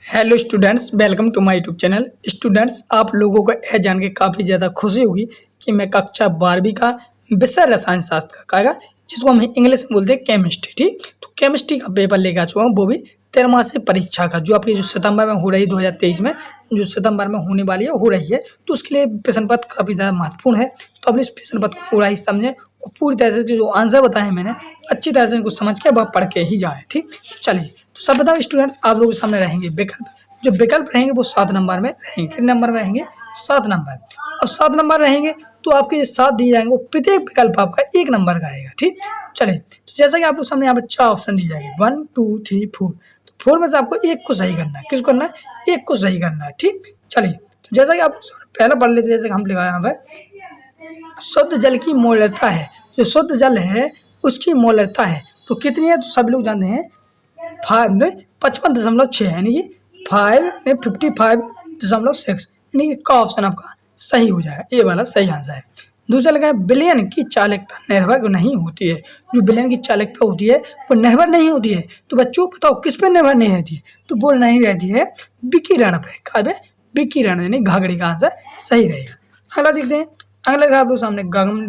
Hello students, welcome to my YouTube channel. Students, आप लोगों को यह जान के काफ़ी ज़्यादा खुशी होगी कि मैं कक्षा 12वीं का विषय रसायन शास्त्र का कागा, जिसको हम इंग्लिश में बोलते हैं केमिस्ट्री। ठीक, तो केमिस्ट्री का पेपर लेकर आ चुका हूँ, वो भी 13 परीक्षा का, जो आपकी जो सितंबर में हो रही है 2023 में, जो सितंबर में होने वाली है हो रही है। तो उसके लिए प्रश्न पत्र काफ़ी ज़्यादा महत्वपूर्ण है। तो अपने इस प्रश्न पत्र को पूरा ही समझें और पूरी तरह से जो आंसर बताए मैंने अच्छी तरह से इनको समझ के वह पढ़ के ही जाए। ठीक, तो चलिए, तो सब बताओ स्टूडेंट्स, आप लोगों के सामने रहेंगे विकल्प। जो विकल्प रहेंगे वो 7 नंबर में रहेंगे। कितने नंबर में रहेंगे? 7 नंबर। और 7 नंबर रहेंगे तो आपके ये 7 दिए जाएंगे, वो प्रत्येक विकल्प आपका 1 नंबर का रहेगा। ठीक, चलिए, तो जैसा कि आप लोग सामने यहाँ पे 4 ऑप्शन दिए जाएंगे, 1 2 3 4। तो 4 में से आपको एक को सही करना है। किसको करना है? एक को सही करना है। ठीक, चलिए, तो जैसा कि आप लोग पहला पढ़ लेते हैं, जैसे कि हम लिखा यहाँ पे शुद्ध जल की मोलरता है। जो शुद्ध जल है उसकी मोलरता है तो कितनी है? तो सभी लोग जानते हैं 55.6, यानी कि 55.6, यानी कि का ऑप्शन आपका सही हो जाएगा। ये वाला सही आंसर है। दूसरा लगा है बिलियन की चालकता निर्भर नहीं होती है। जो बिलियन की चालकता होती है वो निर्भर नहीं होती है। तो बच्चों बताओ किस पे निर्भर नहीं रहती है? तो बोल नहीं रहती है विकिरण पे। कहाँ पे? विकिरण, यानी घाघड़ी का आंसर सही रहेगा। अगला देखते हैं। अगला लगा आप लोग सामने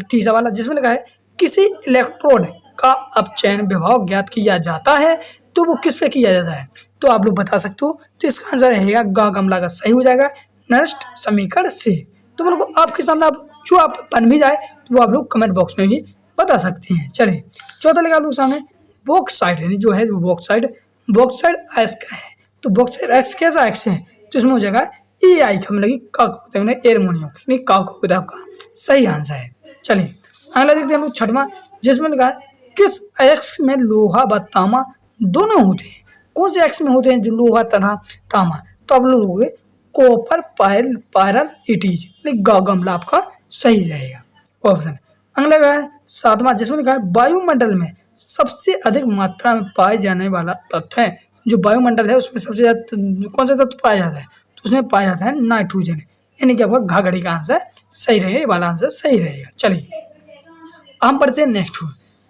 तीसरा वाला, जिसमें लगा है किसी इलेक्ट्रोड का अपचयन विभव ज्ञात किया जाता है तो वो किस पे किया जाता है? तो आप लोग बता सकते हो। तो इसका आंसर रहेगा गा गमला का सही हो जाएगा नष्ट समीकरण से। तो मेरे को आपके सामने आप जो आप बन भी जाए तो वो आप लोग कमेंट बॉक्स में भी बता सकते हैं। चलिए, चौथा लगा आप लोग सामने बॉक्साइड, यानी जो है वो बॉक्साइड एक्स का है। तो बॉक्साइड एक्स कैसा एक्स है? तो इसमें हो जाएगा ई आई का, मतलब कि काक होता है, एरमोनियम नहीं काक होता है। आपका सही आंसर है। चलिए, अगला देखते हैं हम लोग छठवां, जिसमें लगा है किस एक्स में लोहा व तांबा दोनों होते हैं? कौन से एक्स में होते हैं जो लोहा तथा तांबा? तो आप लोग लोगे कॉपर पायरल इटीज, गमला आपका सही रहेगा ऑप्शन। अगला लगा है सातवां, जिसमें लिखा है वायुमंडल में सबसे अधिक मात्रा में पाए जाने वाला तत्व है। जो वायुमंडल है उसमें सबसे ज्यादा कौन सा तत्व पाया जाता है? तो उसमें पाया जाता है नाइट्रोजन, यानी कि आपका घाघड़ी का आंसर सही रहेगा। ये वाला आंसर सही रहेगा। चलिए, हम पढ़ते हैं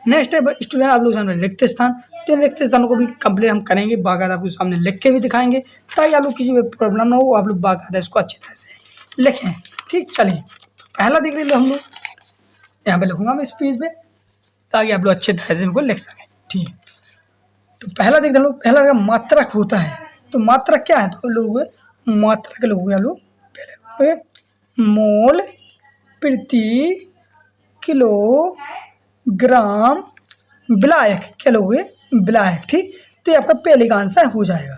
नेक्स्ट है स्टूडेंट आप लोग सामने रिक्त स्थान। तो रिक्त स्थानों को भी कंप्लीट हम करेंगे, बाकायदा आपको सामने लिख के भी दिखाएंगे ताकि आप लोग किसी भी प्रॉब्लम ना हो, आप लोग बाकायदा इसको अच्छी तरह से लिखें। ठीक, चलिए, पहला देख लीजिए हम लोग, यहाँ पे लिखूंगा मैं इस पेज पे ताकि आप लोग अच्छे तरह से इनको लिख सकें। ठीक, तो पहला देखते हम लोग, पहला रहेगा मात्रक होता है। तो मात्रक क्या है? तो हम लोग मात्रक लोग आप लोग पहले मोल प्रति किलोग्राम विलायक, क्या लोगे? विलायक। ठीक, तो ये आपका पहले का आंसर हो जाएगा।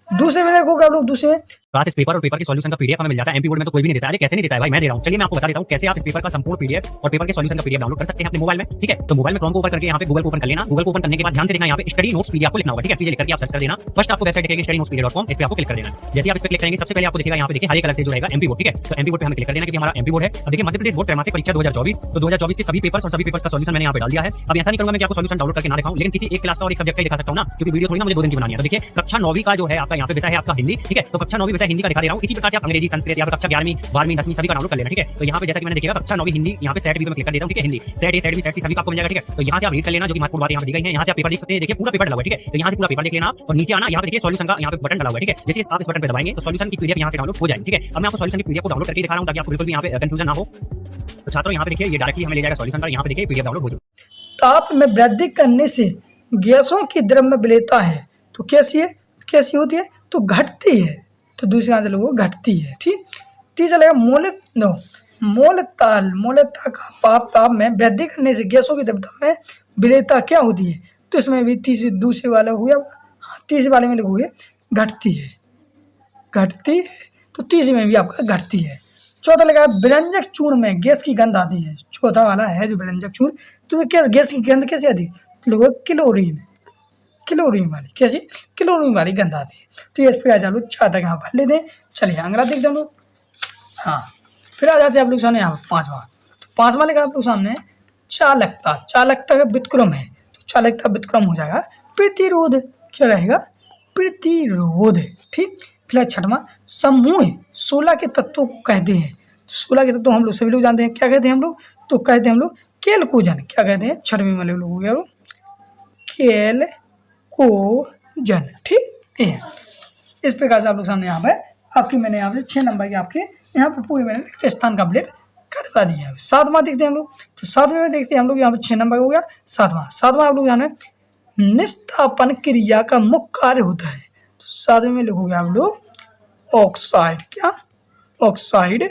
दूसरे में रखोगे आप लोग, दूसरे में क्लास इस पेपर और पेपर के सॉल्यूशन का पीडीएफ हमें मिल जाता है। एमपी बोर्ड में तो कोई भी नहीं देता है। अरे कैसे नहीं देता है भाई? मैं दे रहा हूं। चलिए मैं आपको बता देता हूं कैसे आप इस पेपर का संपूर्ण पीडीएफ और पेपर के सॉल्यूशन का पीडीएफ डाउनलोड कर सकते हैं अपने मोबाइल में। ठीक है, तो मोबाइल में क्रोम को ओपन करके यहाँ पे गूगल को ओपन कर लेना। गूगल को ओपन करने के बाद ध्यान से देखना, यहाँ पे स्टडी नोट्स पीडीएफ आपको लिखना होगा। ठीक है, चीजें लिख करके आप सर्च कर देना। फर्स्ट आपको वेबसाइट दिखेगी studynotes.com, इस पे आपको क्लिक कर देना। जैसे आप इस पे क्लिक करेंगे सबसे पहले आपको दिखेगा यहाँ पे देखिए हरे कलर से जो रहेगा एमपी बोर्ड। ठीक है, तो एमपी बोर्ड पे हमें क्लिक कर देना क्योंकि हमारा एमपी बोर्ड है। अब देखिए मध्य प्रदेश बोर्ड त्रैमासिक परीक्षा 2024, तो 2024 के सभी पेपर्स और सभी पेपर्स का सॉल्यूशन मैंने यहाँ पे डाल दिया है। अब ऐसा नहीं करूंगा मैं कि आपको सॉल्यूशन डाउनलोड करके ना दिखाऊं, लेकिन किसी एक क्लास का और एक सब्जेक्ट का दिखा सकता हूं ना, क्योंकि वीडियो थोड़ी ना मुझे 2 दिन की बनानी है। तो देखिए कक्षा 9वीं का जो है आपका यहाँ पे विषय है आपका हिंदी। ठीक है, तो कक्षा 9वीं विषय हिंदी का दिखा दे रहा हूं। इसी प्रकार से आप अंग्रेजी, संस्कृत या कक्षा 11वीं 12वीं 10वीं सभी का डाउनलोड कर लेना। ठीक है, तो यहाँ पे जैसा कि मैंने देखिएगा कक्षा 9वीं हिंदी, यहाँ पे सेट बी में क्लिक कर देता हूं। ठीक है, Hindi set A set B set C सभी का आपको मिल जाएगा। ठीक है, तो यहाँ से आप रीड कर लेना जो कि महत्वपूर्ण बातें यहाँ पे दी गई हैं। यहाँ से आप पेपर देख सकते हैं। देखिए पूरा पेपर डला हुआ है। ठीक है, तो यहाँ से पूरा पेपर देख लेना और नीचे आना, यहाँ पे देखिए सॉल्यूशन का यहाँ पे बटन डला हुआ है। ठीक है, जैसे आप इस बटन पे दबाएंगे तो सॉल्यूशन की पीडीएफ यहाँ से डाउनलोड हो जाएगी। ठीक है, अब मैं आपको सॉल्यूशन की पीडीएफ को डाउनलोड करके दिखा रहा हूँ ताकि आपको बिल्कुल भी यहाँ पे कंफ्यूजन ना हो। तो छात्रों यहाँ पे देखिए ये डायरेक्टली हमें ले जाएगा सॉल्यूशन का। यहाँ पे देखिए पीडीएफ डाउनलोड हो जाएगी। ताप में वृद्धि करने से गैसों की द्रव्य विलेयता है तो कैसी है? कैसी होती है? तो घटती है। तो दूसरे आंसर लोगों को घटती है। ठीक, तीसरा लगेगा मोलता का पाप ताप में वृद्धि करने से गैसों की द्रव्यता में विलेयता क्या होती है? तो इसमें भी तीसरे दूसरे वाला हो गया। हाँ, तीसरे वाले में लिखोगे घटती है। घटती है, तो तीसरे में भी आपका घटती है। चौथा लगा व्यंजक चूर्ण में गैस की गंध आती है। चौथा वाला है जो व्यंजक चूर्ण, तो गैस की गंध कैसे आती है? तो लोगों क्लोरीन वाली, कैसी? क्लोरीन वाली गंध आती है। तो ये इस पे आ जाओ 4 तक यहाँ भर लेते हैं। चलिए अगला देखते हैं हम लोग। हाँ, फिर आ जाते हैं आप लोग सामने यहाँ पर पांचवा। तो पांचवा लेकर आप लोग सामने चालकता का व्युत्क्रम है। तो चालकता व्युत्क्रम हो जाएगा प्रतिरोध। क्या रहेगा? प्रतिरोध। ठीक, फिर छठवां समूह 16 के तत्वों को कहते हैं। तो 16 के तत्व हम लोग सभी लोग जानते हैं। क्या कहते हैं हम लोग? तो कहते हैं हम लोग केलकोजन। क्या कहते हैं? छठवीं वाले लोग हो गया केलकोजन। ठीक है, इस प्रकार से आप लोग सामने यहाँ पर आपकी मैंने यहाँ पे 6 नंबर की आपके यहाँ पे पूरी मैंने रिक्त स्थान कंप्लीट करवा दिया है। 7वां देखते हैं हम लोग, तो 7वें में देखते हैं हम लोग यहाँ पे 6 नंबर हो गया। 7वां आप लोग यहाँ निस्तापन क्रिया का मुख्य कार्य होता है। तो 7वें में लिखोगे आप लोग ऑक्साइड, क्या ऑक्साइड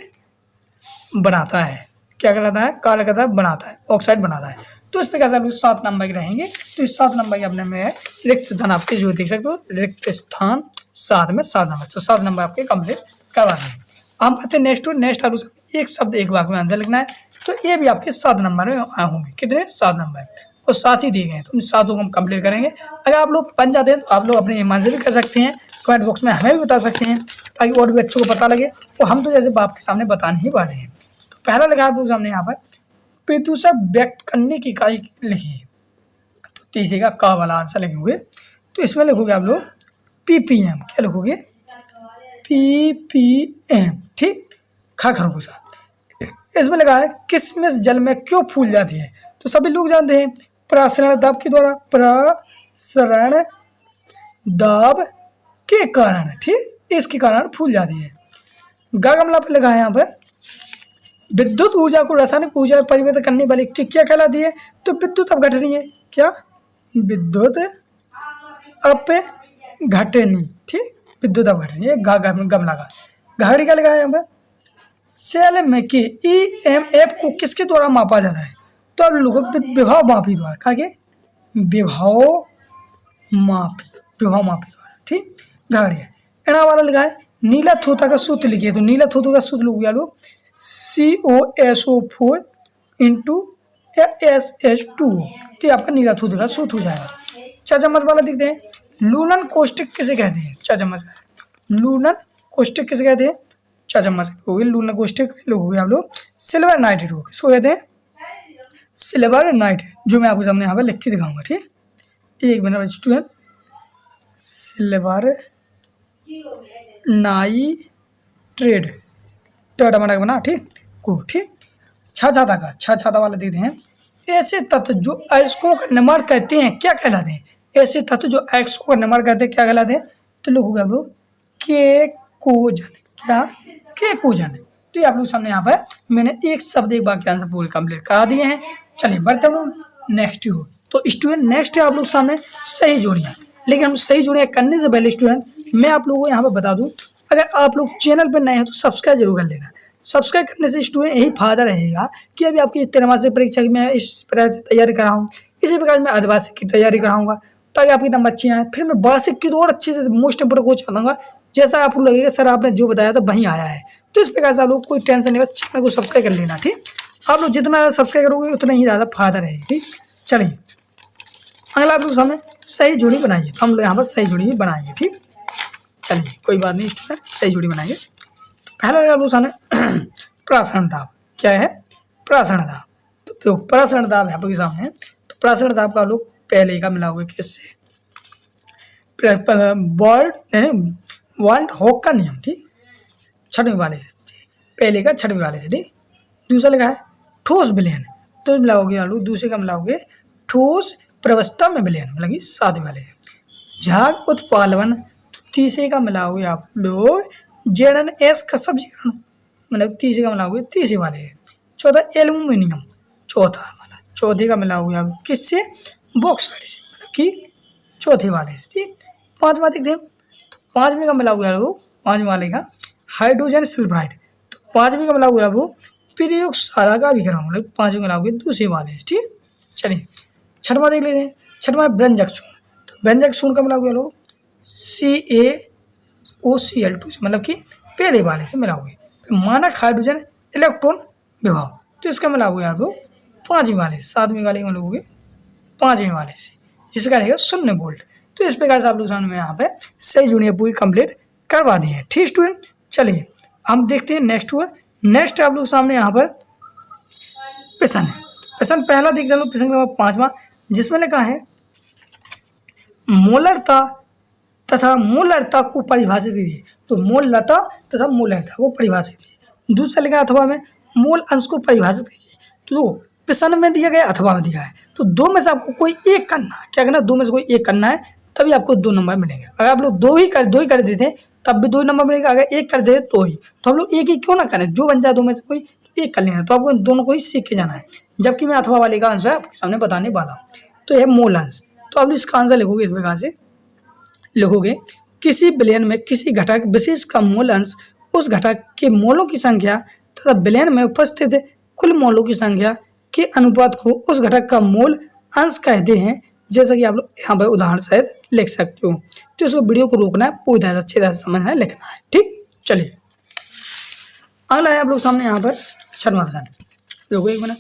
बनाता है, क्या कहलाता है, कार्य करता है, बनाता है, ऑक्साइड बनाता है। तो इस प्रकार से आप लोग 7 नंबर के रहेंगे। तो इस 7 नंबर के अपने में रिक्त स्थान आपके जो देख सकते हो, रिक्त स्थान 7 में 7 नंबर, तो 7 नंबर आपके कंप्लीट करवा देंगे। हम आते हैं नेक्स्ट आप लोग एक शब्द एक वाक्य में आंसर लिखना है। तो ये भी आपके 7 नंबर में होंगे, कितने 7 नंबर, और 7 ही दिए गए हैं, तो इन 7 को हम कंप्लीट करेंगे। अगर आप लोग बन जाते हैं तो आप लोग अपने ईमान से भी कर सकते हैं, कमेंट बॉक्स में हमें भी बता सकते हैं, ताकि और भी बच्चों को पता लगे। तो हम तो जैसे बाप के सामने बताने ही वाले हैं। तो पहला लगा आप लोग सामने यहाँ पर प्रदूषण व्यक्त करने की इकाई लिखिए। तो तीसरे का का वाला आंसर लिखोगे, तो इसमें लिखोगे आप लोग ppm, क्या लिखोगे ppm, ठीक, खा खरगोशा। इसमें लगा है किशमिश जल में क्यों फूल जाती है। तो सभी लोग जानते हैं प्रसरण दाब के द्वारा, प्रसरण दाब के कारण, ठीक, इसके कारण फूल जाती है। गा गमला पर लगा है यहाँ पर विद्युत ऊर्जा को रासायनिक ऊर्जा में परिवर्तित करने वाली युक्ति क्या कहलाती है। तो विद्युत अपघटनी है, क्या विद्युत अपघटनी, ठीक, विद्युत अपघटनी है। गमला का घड़ी का लगा है यहाँ पर सेल में कि EMF को किसके द्वारा मापा जाता है। तो आप लोगों को विभव मापी द्वारा, कहा के विभव मापी द्वारा, ठीक, घड़ी है। एना वाला लगा है नीला थोथा का सूत्र लिखिए। तो नीला थोथा का सूत्र लोग लोग COSO4 × SH2, तो आपका नीला थोथा का सूत्र हो जाएगा। 4 चम्मच वाला देखते हैं लूनन कोष्टिक किसे कहते हैं। 4 चम्मच लूनन कोष्टिक किसे कहते हैं। 4 चम्मच हो गए लूनन कोष्टिक, लोग हो गए आप लोग सिल्वर नाइट्रेट हो, किसको कहते हैं सिल्वर नाइट्रेट, जो मैं आपको सामने यहाँ पर लिख के दिखाऊंगा, ठीक, एक मिनट स्टूडेंट, सिल्वर नाइट्रेट टमाटर बना, ठीक को, ठीक। छाता वाला देखते हैं ऐसे तत्व जो अयस्कों का निर्माण करते हैं क्या कहलाते हैं। ऐसे तत्व जो अयस्कों का निर्माण करते हैं क्या कहलाते हैं। तो लोग होगा वो केकोजन, क्या केकोजन। तो ये आप लोग सामने यहाँ पर मैंने एक शब्द एक वाक्य आंसर पूरे कंप्लीट करा दिए हैं। चलिए बढ़ते हम नेक्स्ट हो। तो स्टूडेंट नेक्स्ट है आप लोग सामने सही जोड़ियाँ, लेकिन हम सही जोड़ियाँ करने से पहले स्टूडेंट मैं आप लोगों को यहाँ पर बता दूँ, अगर आप लोग चैनल पर नए हैं तो सब्सक्राइब जरूर कर लेना। सब्सक्राइब करने से स्टूडेंट यही फायदा रहेगा कि अभी आपकी 13 परीक्षा की मैं इस प्रकार से तैयारी कराऊँ, इसी प्रकार मैं अर्धवार्षिक की तैयारी कराऊंगा, ताकि आपके नंबर अच्छे आए। फिर मैं वार्षिक की तो और अच्छे से मोस्ट इंपोर्टेंट कोच बताऊंगा, जैसा आपको लगेगा सर आपने जो बताया था वहीं आया है। तो इस प्रकार से आप लोग कोई टेंशन नहीं, बस चैनल को सब्सक्राइब कर लेना, ठीक। आप लोग जितना सब्सक्राइब करोगे उतना ही ज़्यादा फायदा रहेगा, ठीक। चलिए अगला आप लोग सामने सही जोड़ी बनाइए। तो हम लोग यहाँ पर सही जोड़ी भी बनाएंगे, ठीक। चलिए कोई बात नहीं स्टूडेंट, सही जोड़ी बनाइए। पहला आप लोग सामने प्रासरण दाब, क्या है प्रासरण दाब। तो प्रासरण दाब है आप लोग के सामने। तो प्रासरण दाब का लोग पहले का मिलाओगे किससे, वर्ल्ड हॉक का नियम, ठीक, 6वें वाले से, पहले का 6वें वाले से, ठीक। दूसरा लगा है ठोस विलयन, तो मिलाओगे आलू, दूसरे का मिलाओगे ठोस प्रवस्था में विलयन, मतलब कि 7वें वाले से। झाग उत्पादन, तीसरे का मिलाओगे आप लोग ZnS का सब्जीकरण, मतलब तीसरे का मिलाओगे तीसरे वाले है। चौथा एल्यूमिनियम, चौथे का मिलाओगे आप किससे बॉक्साइड से, मतलब कि चौथे वाले से, ठीक। 5वां देखते हैं। तो 5वें का मिलाओगे आप लोग, 5वें वाले का हाइड्रोजन सल्फाइड। तो 5वें का मिलाओगे आप लोग प्रयोगशाला का अभिकरण, मतलब 5वें मिलाओगे दूसरे वाले से, ठीक। चलिए 6वां देख लेते हैं। 6वां व्यंजक चूर्ण। तो व्यंजक चूर्ण का मिलाओगे आप लोग CaOCl2 से, मतलब कि पहले वाले से मिलाओगे। फिर मानक हाइड्रोजन इलेक्ट्रॉन विभव, तो इसका मिलाओगे आप लोग 5वें वाले, 7वें वाले का मिलाओगे 5वें वाले से, जिसका रहेगा 0 वोल्ट। तो इस प्रकार से आप लोग सामने में यहाँ पे सही जुड़ियाँ पूरी कंप्लीट करवा दी है, ठीक स्टूडेंट। चलिए हम देखते हैं नेक्स्ट हुआ। नेक्स्ट आप लोग सामने यहाँ पर पिसन है। पिसन पहला देख रहे हो, पिसन नंबर 5वां, जिसमें लिखा है मोलरता तथा मूलरता को परिभाषित कीजिए। तो मोलरता तथा मूलरता को परिभाषित कीजिए। दूसरा लिखा अथवा में मूल अंश को परिभाषित कीजिए। तो पिसन में दिया गया अथवा में दिया है, तो दो में से आपको कोई एक करना है। क्या करना है, दो में से कोई एक करना है। तभी आपको 2 नंबर मिलेंगे। अगर आप लोग दो ही कर देते हैं तब भी 2 नंबर मिलेगा, अगर एक कर देते तो ही। तो हम लोग एक ही क्यों ना करें, जो बन जाए दो में से कोई एक कर लेना। तो आपको इन दोनों को ही सीख के जाना है, जबकि मैं अथवा वाले का आंसर आपके सामने बताने वाला हूँ। तो यह मूल अंश। तो आप इसका आंसर लिखोगे इस प्रकार से लिखोगे, किसी विलयन में किसी घटक विशेष का मूल अंश उस घटक के मोलों की संख्या तथा विलयन में उपस्थित कुल मोलों की संख्या के अनुपात को उस घटक का मूल अंश कहते हैं। जैसा कि आप लोग यहाँ पर उदाहरण सहित लिख सकते हो। तो इसको वीडियो को रोकना है, पूरी तरह से अच्छी तरह से समझना है, लिखना है। ठीक, चलिए अगला है आप लोग सामने यहाँ पर 6वां प्रश्न। देखो 1 मिनट,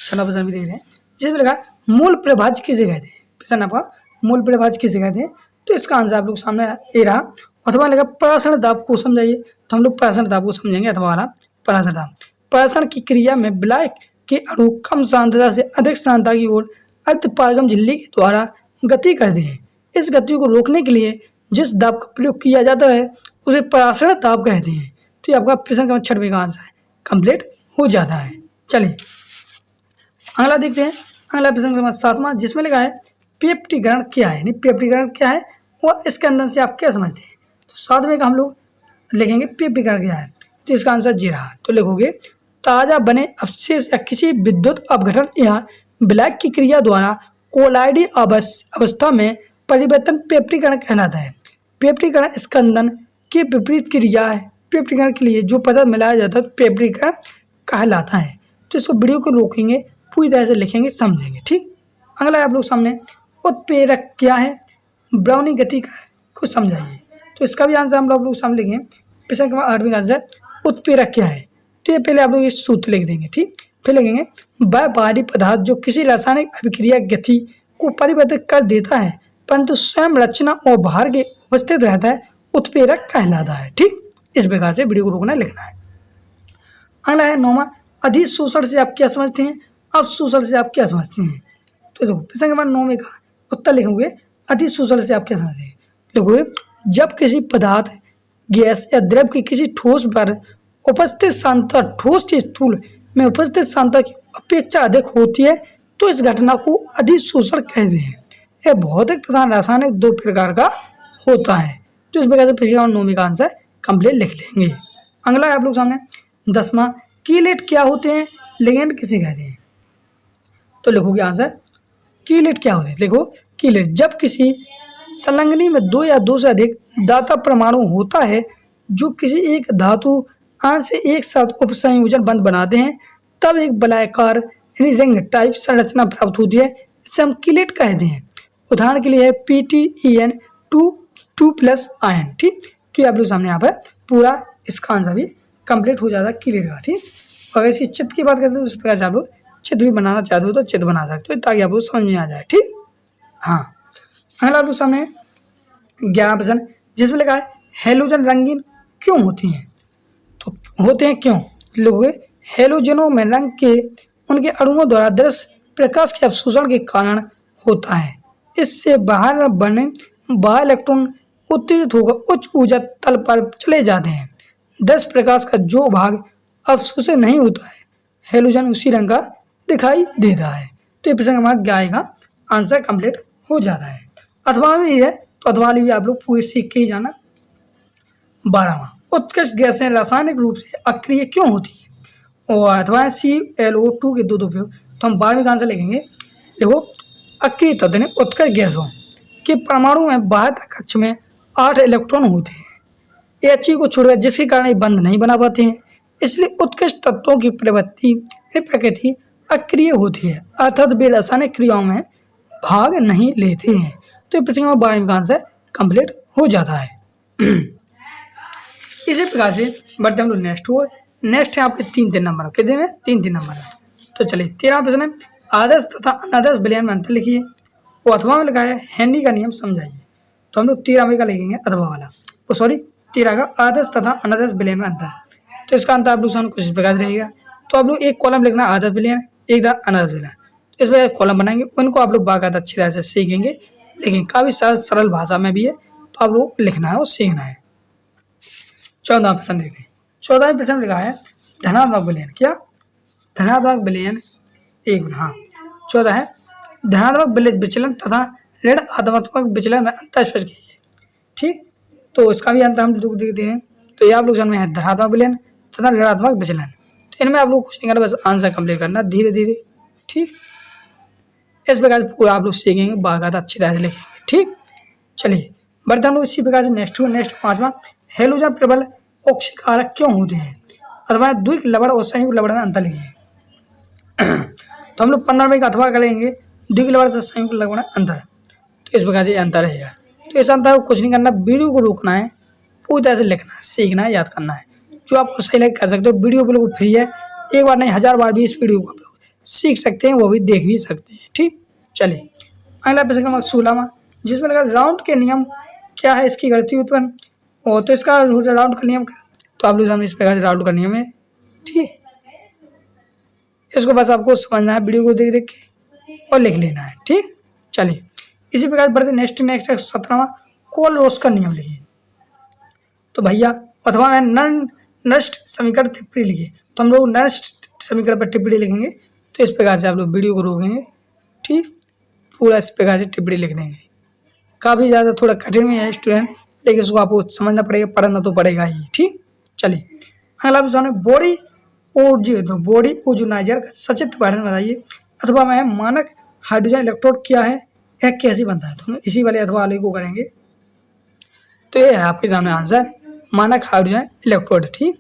6वां प्रश्न भी देख रहे हैं, जिसमें लिखा मूल प्रभाज्य किसे कहते हैं। प्रश्न आपका मूल प्रभाज्य किसे कहते हैं। तो इसका आंसर आप लोग सामने ये रहा, अथवा लगा परासरण दाब को समझाइए। तो हम लोग परासरण दाब को समझेंगे, अथवा वाला परासरण दाब। परासरण की क्रिया में विलायक के अणु कम सांद्रता से अधिक सांद्रता की ओर अर्धपारगम झिल्ली के द्वारा गति करते हैं। इस गति को रोकने के लिए जिस दाब का प्रयोग किया जाता है उसे परासरण दाब कहते हैं। तो ये आपका प्रश्न क्रमांक 6 का आंसर है, कंप्लीट हो जाता है। चलिए अगला देखते हैं, अगला प्रश्न क्रमांक 7वां, जिसमें लिखा है पेप्टीकरण क्या है। पेप्टीकरण क्या है और इसके अंदर से आप क्या समझते हैं। तो 7वें का हम लोग लिखेंगे पेप्टीकरण क्या है। तो इसका आंसर जी रहा। तो लिखोगे ताजा बने अवशेष या किसी विद्युत अपघटन या विलायक की क्रिया द्वारा कोलाइडी अवस्था में परिवर्तन पेप्टीकरण कहलाता है। पेप्टीकरण स्कंदन की विपरीत क्रिया है। पेप्टीकरण के लिए जो पदार्थ मिलाया जाता है तो पेप्टीकरण कहलाता है। तो इसको वीडियो को रोकेंगे, पूरी तरह से लिखेंगे, समझेंगे। ठीक, अगला है आप लोग सामने उत्प्रेरक क्या है, ब्राउनी गति को समझाइए। तो इसका भी आंसर हम लोग सामने लिखेंगे। प्रश्न क्रमांक 8वें का आंसर उत्प्रेरक क्या है। तो ये पहले आप लोग इस सूत्र लिख देंगे। ठीक, फिर लिखेंगे वह बाहरी पदार्थ जो किसी रासायनिक अभिक्रिया गति को परिवर्तित कर देता है परंतु स्वयं रचना और बाहर के उपस्थित रहता है, उत्प्रेरक कहलाता है। ठीक, इस प्रकार से वीडियो को रोकना लिखना है। अगला है 9वां, अधिशोषण से आप क्या समझते हैं, अवशोषण से आप क्या समझते हैं। तो देखो प्रश्न क्रमांक 9वें का उत्तर लिखोगे अधिशोषण से आप क्या समझते हैं। लिखोगे जब किसी पदार्थ, गैस या द्रव की किसी ठोस पर उपस्थित सांद्रता ठोस के स्थूल में उपस्थित सांद्रता की अपेक्षा अधिक होती है तो इस घटना को अधिशोषण कहते हैं। यह भौतिक तथा रासायनिक 2 प्रकार का होता है। तो इस प्रकार से प्रश्न क्रमांक 9वें का आंसर कंप्लीट लिख लेंगे। अगला है आप लोग सामने 10वां, कीलेट क्या होते हैं, लिगेंड किसे कहते हैं। तो लिखोगे आंसर कीलेट क्या होते हैं। लिखो कीलेट जब किसी संलग्नी में 2 या 2 से अधिक दाता परमाणु होता है जो किसी एक धातु आयन से एक साथ उपसंयोजन बंध बनाते हैं तब एक वलयाकार यानी रिंग टाइप संरचना प्राप्त होती है। इसे हम कीलेट कहते हैं। उदाहरण के लिए है PTEN 2+ आयन। ठीक, तो आप लोग सामने यहाँ पर पूरा इसका आंसर भी कंप्लीट हो जाता है कीलेट का। ठीक, अगर इसकी चित्र की बात करते हैं तो इस प्रकार से आप लोग चित्र भी बनाना चाहते हो तो चित्र बना सकते हो ताकि आप लोग समझ में आ जाए। ठीक, हाँ अगला आप लोग सामने 11वां प्रश्न, जिसमें लिखा है हैलोजन रंगीन क्यों होती हैं। तो होते हैं क्यों, लोगे हैलोजनों में रंग के उनके अणुओं द्वारा दृश्य प्रकाश के अवशोषण के कारण होता है। इससे बाहर बने बाह्य इलेक्ट्रॉन उत्तेजित होकर उच्च ऊर्जा तल पर चले जाते हैं। दृश्य प्रकाश का जो भाग अवशोषित नहीं होता है हैलोजन उसी रंग का दिखाई देता है। तो ये प्रश्न क्रमांक 11 का आंसर कंप्लीट हो जाता है। अथवा में है तो अथवा भी आप लोग पूरे सीख के ही जाना। 12वां, उत्कृष्ट गैसें रासायनिक रूप से अक्रिय क्यों होती हैं और अथवा ClO2 के 2 उपयोग। तो हम 12वें का आंसर लिखेंगे। देखो अक्रिय तत्व यानी उत्कृष्ट गैसों के परमाणु में बाह्य कक्ष में 8 इलेक्ट्रॉन होते हैं He को छोड़कर, जिसके कारण ये बंध नहीं बना पाते हैं। इसलिए उत्कृष्ट तत्वों की प्रकृति अक्रिय होती है अर्थात वे रासायनिक क्रियाओं में भाग नहीं लेते हैं। तो प्रश्न क्रमांक 12 का आंसर कंप्लीट हो जाता है। इसी प्रकार से बढ़ते हम लोग नेक्स्ट है आपके 3 नंबर। कितने में 3 नंबर है। तो चलिए 13वां प्रश्न है आदर्श तथा अनादर्श विलयन में अंतर लिखिए। वो अथवा में लिखा है हेनरी का नियम समझाइए। तो हम लोग 13वें का लिखेंगे अथवा वाला, 13 का आदर्श तथा अनादर्श विलयन में अंतर। तो इसका अंतर आप लोग सामने कुछ इस प्रकार से रहेगा। तो आप लोग एक कॉलम लिखना आदर्श विलयन, एक अनादर्श विलयन। तो इस पर कॉलम बनाएंगे, उनको आप लोग बाकायदा अच्छी तरह से सीखेंगे, लेकिन काफ़ी सरल भाषा में भी है तो आप लोग लिखना है और सीखना है। 14वां प्रश्न देखते हैं। 14वें प्रश्न में लिखा है धनात्मक विलयन। क्या धनात्मक विलयन 1 हाँ 14 है धनात्मक विचलन तथा ऋण धनात्मक विचलन में अंतर स्पष्ट कीजिए। ठीक, तो इसका भी अंतर हम लोग देखते हैं। तो ये आप लोग समझ में है धनात्मक विलयन तथा ऋणात्मक विचलन। तो इनमें आप लोग कुछ नहीं करना, बस आंसर कंप्लीट करना धीरे धीरे। ठीक, इस प्रकार से पूरा आप लोग सीखेंगे, बाकायदा अच्छी तरह से लिखेंगे। ठीक, चलिए बढ़ते हम लोग इसी प्रकार से नेक्स्ट 5वां, हेलोजन प्रबल ऑक्सीकारक क्यों होते हैं, अथवा द्विक लवण और संयुक्त लवण में अंतर लिखिए। तो हम लोग 15 में अथवा करेंगे द्विक लवण से संयुक्त लवण अंतर। तो इस प्रकार से अंतर रहेगा। तो इस अंतर को कुछ नहीं करना, वीडियो को रोकना है, पूरी तरह से लिखना है, सीखना है, याद करना है। जो आपको सही लगे कर सकते हो। वीडियो बिल्कुल फ्री है, एक बार नहीं 1000 बार भी इस वीडियो को आप लोग सीख सकते हैं, वो भी देख भी सकते हैं। ठीक, चलिए अगला प्रश्न नंबर 16वां, जिसमें लगा राउंड के नियम क्या है, इसकी गणितीय उत्पन्न। और तो इसका राउंड का नियम, तो आप लोग सामने इस प्रकार से राउंड का नियम है। ठीक, इसको बस आपको समझना है, वीडियो को देख देख के और लिख लेना है। ठीक, चलिए इसी प्रकार बढ़ते नेक्स्ट 17वां, कोल रोस का नियम लिखिए। तो भैया अथवा मैं नष्ट समीकरण टिप्पणी लिखिए। तो हम लोग नष्ट समीकरण पर टिप्पणी लिखेंगे। तो इस प्रकार से आप लोग वीडियो को रोकेंगे। ठीक, पूरा इस प्रकार से टिप्पणी लिख देंगे। काफ़ी ज़्यादा थोड़ा कठिन है स्टूडेंट, लेकिन उसको आपको समझना पड़ेगा, पढ़ना तो पड़ेगा ही। ठीक, चलिए अगला प्रश्न, बॉडी बॉडी ओजोनाइजर का सचित्र वर्णन बताइए, अथवा मैं मानक हाइड्रोजन इलेक्ट्रोड क्या है, यह कैसे बनता है। तो हम इसी वाले अथवा वाले को करेंगे। तो ये है आपके सामने आंसर, मानक हाइड्रोजन इलेक्ट्रोड। ठीक,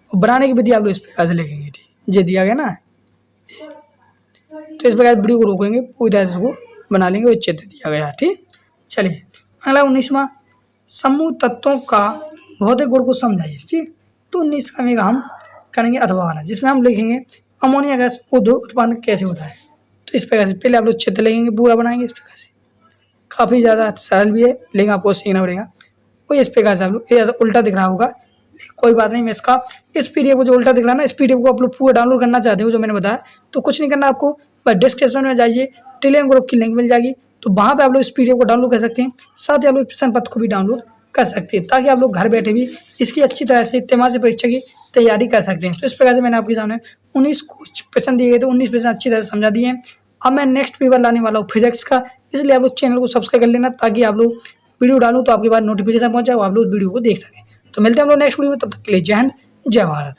और बनाने की विधि आप लोग इस प्रकार से लिखेंगे। ठीक, ये दिया गया ना, तो इस प्रकार वीडियो को रोकेंगे, पूरी तरह से इसको बना लेंगे, वो चित्र दिया गया। ठीक, चलिए अगला 19वां, समूह तत्वों का भौतिक गुण को समझाइए। ठीक, तो 19 का में हम करेंगे अथवा वाला, जिसमें हम लिखेंगे अमोनिया गैस उद्योग उत्पादन कैसे होता है। तो इस प्रकार से पहले आप लोग चित्र लिखेंगे, पूरा बनाएंगे इस प्रकार से। काफ़ी ज़्यादा सरल भी है, लेकिन आपको सीखना पड़ेगा। वो इस प्रकार से आप लोग, ये उल्टा दिख रहा होगा, कोई बात नहीं। मैं इसका इस पीडीएफ को जो उल्टा दिख रहा है ना, इस पीडीएफ को आप लोग पूरा डाउनलोड करना चाहते हो, जो मैंने बताया, तो कुछ नहीं करना आपको, बस डिस्क्रिप्शन में जाइए, टेलीग्राम ग्रुप की लिंक मिल जाएगी, तो वहाँ पे आप लोग इस पीडीएफ को डाउनलोड कर सकते हैं। साथ ही आप लोग प्रश्न पत्र को भी डाउनलोड कर सकते हैं, ताकि आप लोग घर बैठे भी इसकी अच्छी तरह से त्रिमासिक परीक्षा की तैयारी कर सकते हैं। तो इस प्रकार से मैंने आपके सामने 19 कुछ प्रश्न दिए गए थे, 19 प्रश्न अच्छी तरह से समझा दिए हैं। अब मैं नेक्स्ट पेपर लाने वाला हूँ फिजिक्स का, इसलिए आप लोग चैनल को सब्सक्राइब कर लेना, ताकि आप लोग वीडियो डालूँ तो आपके पास नोटिफिकेशन पहुँच जाए, आप लोग वीडियो को देख सकें। तो मिलते हैं हम लोग नेक्स्ट वीडियो में, तब तक के लिए जय हिंद, जय भारत।